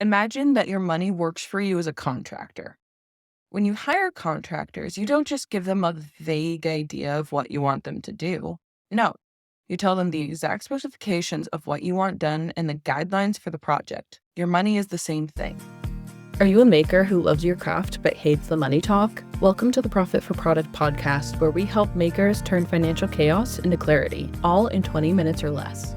Imagine that your money works for you as a contractor. When you hire contractors, you don't just give them a vague idea of what you want them to do. No, you tell them the exact specifications of what you want done and the guidelines for the project. Your money is the same thing. Are you a maker who loves your craft but hates the money talk? Welcome to the Profit for Product podcast, where we help makers turn financial chaos into clarity, all in 20 minutes or less.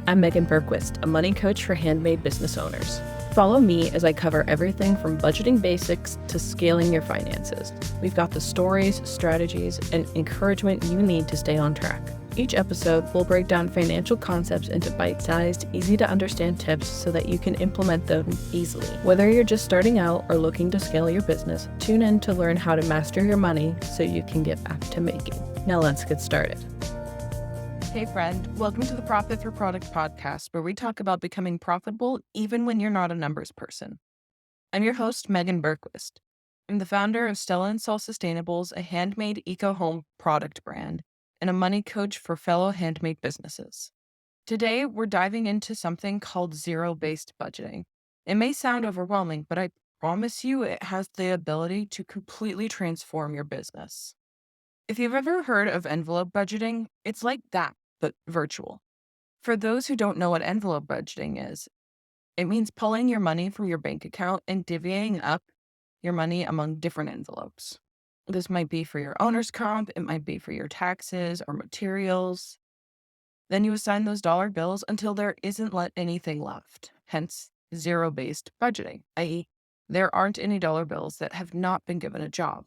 I'm Meagen Berquist, a money coach for handmade business owners. Follow me as I cover everything from budgeting basics to scaling your finances. We've got the stories, strategies, and encouragement you need to stay on track. Each episode will break down financial concepts into bite-sized, easy-to-understand tips so that you can implement them easily. Whether you're just starting out or looking to scale your business, tune in to learn how to master your money so you can get back to making. Now let's get started. Hey friend, welcome to the Profit for Product podcast, where we talk about becoming profitable even when you're not a numbers person. I'm your host, Meagen Berquist. I'm the founder of Stella and Sol Sustainables, a handmade eco-home product brand, and a money coach for fellow handmade businesses. Today, we're diving into something called zero-based budgeting. It may sound overwhelming, but I promise you it has the ability to completely transform your business. If you've ever heard of envelope budgeting, it's like that, but virtual. For those who don't know what envelope budgeting is, it means pulling your money from your bank account and divvying up your money among different envelopes. This might be for your owner's comp, it might be for your taxes or materials. Then you assign those dollar bills until there isn't anything left, hence zero-based budgeting, i.e., there aren't any dollar bills that have not been given a job.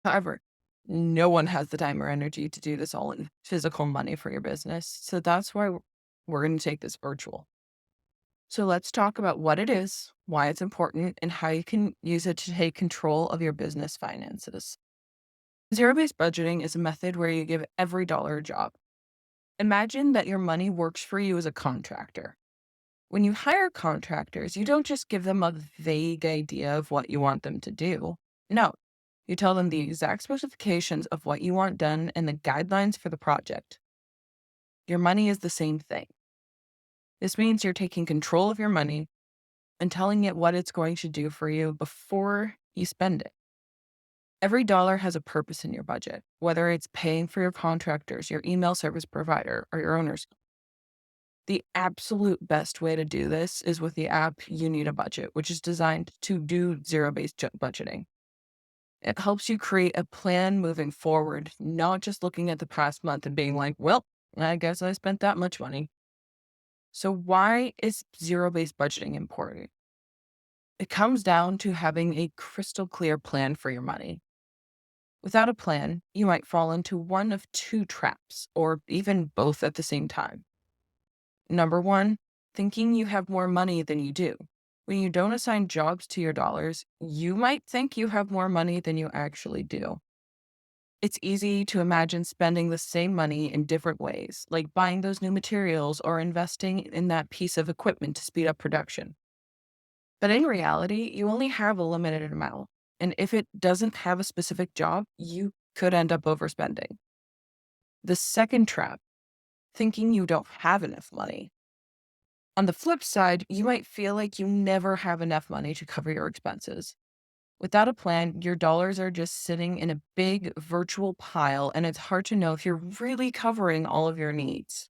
However, no one has the time or energy to do this all in physical money for your business, so that's why we're going to take this virtual. So let's talk about what it is, why it's important, and how you can use it to take control of your business finances. Zero-based budgeting is a method where you give every dollar a job. Imagine that your money works for you as a contractor. When you hire contractors, you don't just give them a vague idea of what you want them to do. No, you tell them the exact specifications of what you want done and the guidelines for the project. Your money is the same thing. This means you're taking control of your money and telling it what it's going to do for you before you spend it. Every dollar has a purpose in your budget, whether it's paying for your contractors, your email service provider, or your owners. The absolute best way to do this is with the app You Need a Budget, which is designed to do zero-based budgeting. It helps you create a plan moving forward, not just looking at the past month and being like, well, I guess I spent that much money. So why is zero-based budgeting important? It comes down to having a crystal clear plan for your money. Without a plan, you might fall into one of two traps, or even both at the same time. Number one, thinking you have more money than you do. When you don't assign jobs to your dollars, you might think you have more money than you actually do. It's easy to imagine spending the same money in different ways, like buying those new materials or investing in that piece of equipment to speed up production. But in reality, you only have a limited amount. And if it doesn't have a specific job, you could end up overspending. The second trap, thinking you don't have enough money. On the flip side, you might feel like you never have enough money to cover your expenses. Without a plan, your dollars are just sitting in a big virtual pile, and it's hard to know if you're really covering all of your needs.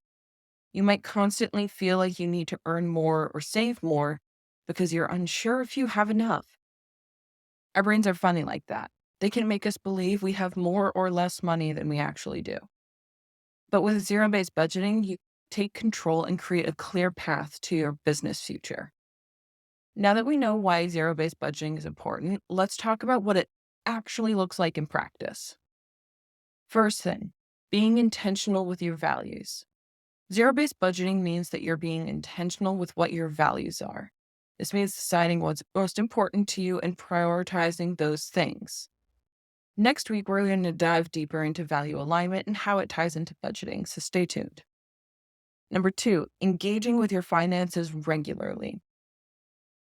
You might constantly feel like you need to earn more or save more because you're unsure if you have enough. Our brains are funny like that. They can make us believe we have more or less money than we actually do. But with zero-based budgeting, you take control and create a clear path to your business future. Now that we know why zero-based budgeting is important, let's talk about what it actually looks like in practice. First thing, being intentional with your values. Zero-based budgeting means that you're being intentional with what your values are. This means deciding what's most important to you and prioritizing those things. Next week, we're going to dive deeper into value alignment and how it ties into budgeting, so stay tuned. Number two, engaging with your finances regularly.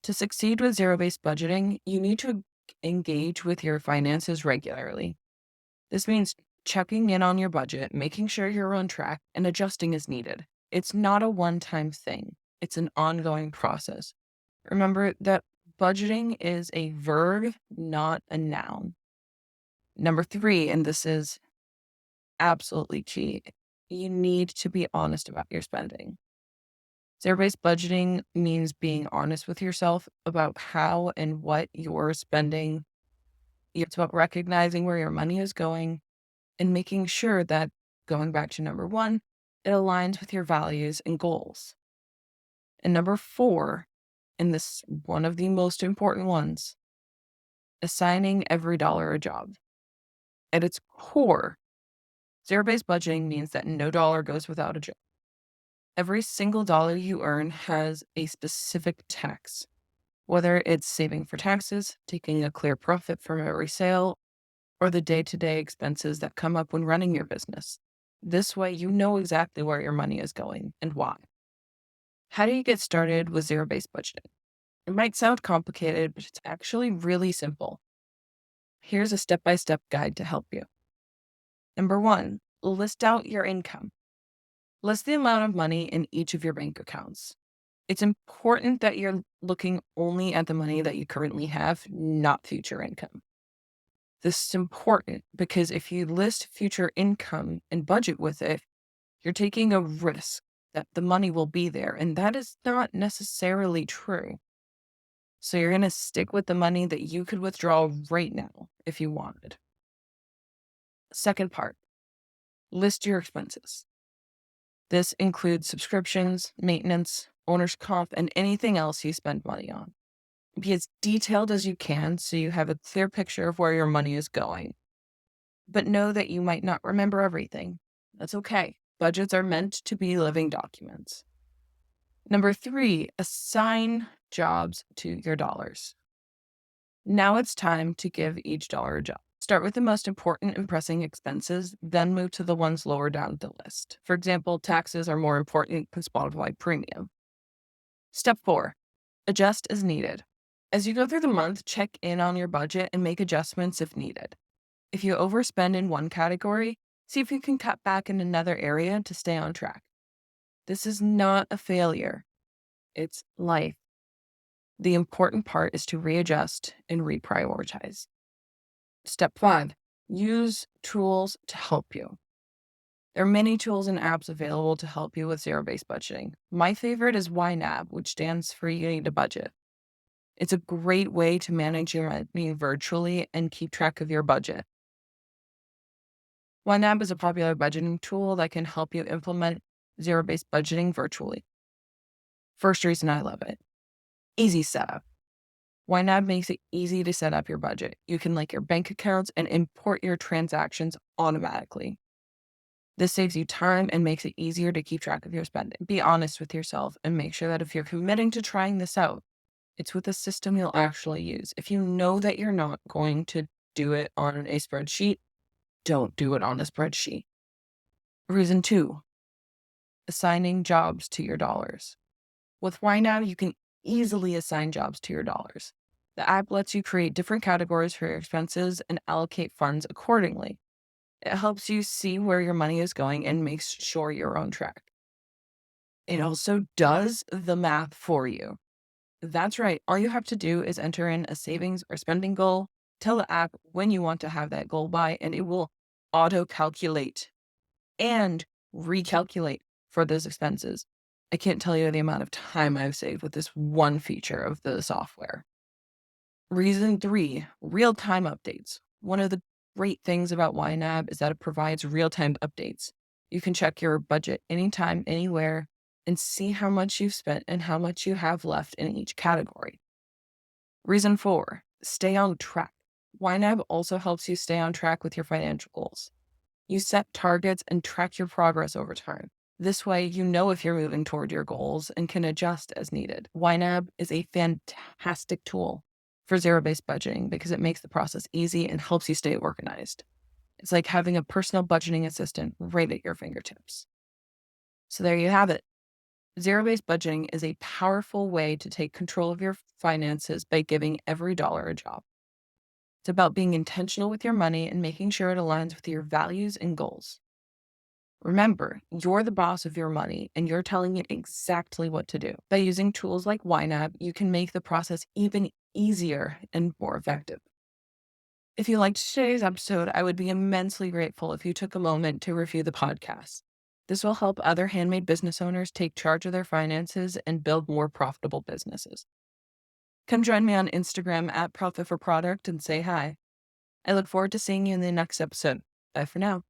To succeed with zero-based budgeting, you need to engage with your finances regularly. This means checking in on your budget, making sure you're on track, and adjusting as needed. It's not a one-time thing. It's an ongoing process. Remember that budgeting is a verb, not a noun. Number 3, and this is absolutely key, you need to be honest about your spending. Zero-based budgeting means being honest with yourself about how and what you're spending. It's about recognizing where your money is going and making sure that, going back to number 1, it aligns with your values and goals. And number 4, and this is one of the most important ones, assigning every dollar a job. At its core, zero-based budgeting means that no dollar goes without a job. Every single dollar you earn has a specific tax, whether it's saving for taxes, taking a clear profit from every sale, or the day-to-day expenses that come up when running your business. This way, you know exactly where your money is going and why. How do you get started with zero-based budgeting? It might sound complicated, but it's actually really simple. Here's a step-by-step guide to help you. Number 1, list out your income. List the amount of money in each of your bank accounts. It's important that you're looking only at the money that you currently have, not future income. This is important because if you list future income and budget with it, you're taking a risk that the money will be there, and that is not necessarily true. So you're going to stick with the money that you could withdraw right now if you wanted. Second part, list your expenses. This includes subscriptions, maintenance, owner's comp, and anything else you spend money on. Be as detailed as you can so you have a clear picture of where your money is going. But know that you might not remember everything. That's okay. Budgets are meant to be living documents. Number 3, assign jobs to your dollars. Now it's time to give each dollar a job. Start with the most important and pressing expenses, then move to the ones lower down the list. For example, taxes are more important than Spotify Premium. Step 4, adjust as needed. As you go through the month, check in on your budget and make adjustments if needed. If you overspend in one category, see if you can cut back in another area to stay on track. This is not a failure. It's life. The important part is to readjust and reprioritize. Step 5, use tools to help you. There are many tools and apps available to help you with zero-based budgeting. My favorite is YNAB, which stands for You Need a Budget. It's a great way to manage your money virtually and keep track of your budget. YNAB is a popular budgeting tool that can help you implement zero-based budgeting virtually. First reason I love it, easy setup. YNAB makes it easy to set up your budget. You can link your bank accounts and import your transactions automatically. This saves you time and makes it easier to keep track of your spending. Be honest with yourself and make sure that if you're committing to trying this out, it's with a system you'll actually use. If you know that you're not going to do it on a spreadsheet, don't do it on a spreadsheet. Reason 2, assigning jobs to your dollars. With YNAB, you can easily assign jobs to your dollars. The app lets you create different categories for your expenses and allocate funds accordingly. It helps you see where your money is going and makes sure you're on track. It also does the math for you. That's right. All you have to do is enter in a savings or spending goal, tell the app when you want to have that goal by, and it will auto-calculate and recalculate for those expenses. I can't tell you the amount of time I've saved with this one feature of the software. Reason 3, real-time updates. One of the great things about YNAB is that it provides real-time updates. You can check your budget anytime, anywhere, and see how much you've spent and how much you have left in each category. Reason 4, stay on track. YNAB also helps you stay on track with your financial goals. You set targets and track your progress over time. This way, you know if you're moving toward your goals and can adjust as needed. YNAB is a fantastic tool for zero-based budgeting because it makes the process easy and helps you stay organized. It's like having a personal budgeting assistant right at your fingertips. So there you have it. Zero-based budgeting is a powerful way to take control of your finances by giving every dollar a job. It's about being intentional with your money and making sure it aligns with your values and goals. Remember, you're the boss of your money and you're telling it exactly what to do. By using tools like YNAB, you can make the process even easier and more effective. If you liked today's episode, I would be immensely grateful if you took a moment to review the podcast. This will help other handmade business owners take charge of their finances and build more profitable businesses. Come join me on Instagram at Profit for Product and say hi. I look forward to seeing you in the next episode. Bye for now.